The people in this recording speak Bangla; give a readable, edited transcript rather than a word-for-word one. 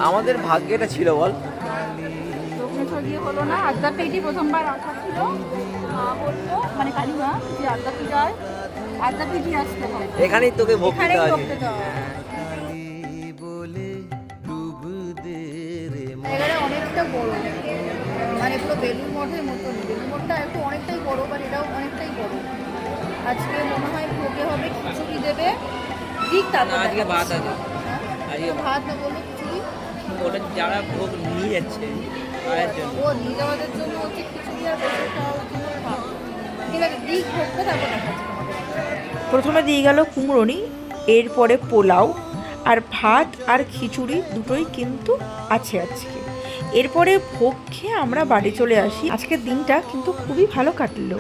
আমাদের ভাগ্যটা ছিল বল, হলো না। আদ্যা পেটি প্রথমবার আসা ছিল, বললো মানে কালিমা যে আদ্যা পূজায় আদ্যা পেটি আসতে হবে, এখানেই তোকে ভক্তি দেওয়া আছে। অনেকটা বড়, মানে পুরো বেলুর মঠের মতো। বেলুর মঠটা একটু অনেকটাই বড়, বাট এটাও অনেকটাই বড়। আজকে মনে হয় ভোগে হবে, খিচুড়ি দেবে, ঠিক তারপর আজকে ভাত আছে, আজকে ভাত না বললো খিচুড়ি। ওটা যারা ভোগ নিয়ে যাচ্ছে তাদের জন্য, ও নিয়ে যাওয়াদের জন্য হচ্ছে খিচুড়ি আর বসে খাওয়ার জন্য ভাত। ঠিক আছে, দিক ভোগটা তারপর দেখাচ্ছি তোমাদের। প্রথমে দিয়ে গেল কুমড়োনি, এরপরে পোলাও, আর ভাত আর খিচুড়ি দুটোই কিন্তু আছে আজকে। এরপরে ভোগ খেয়ে আমরা বাড়ি চলে আসি। আজকের দিনটা কিন্তু খুবই ভালো কাটলো।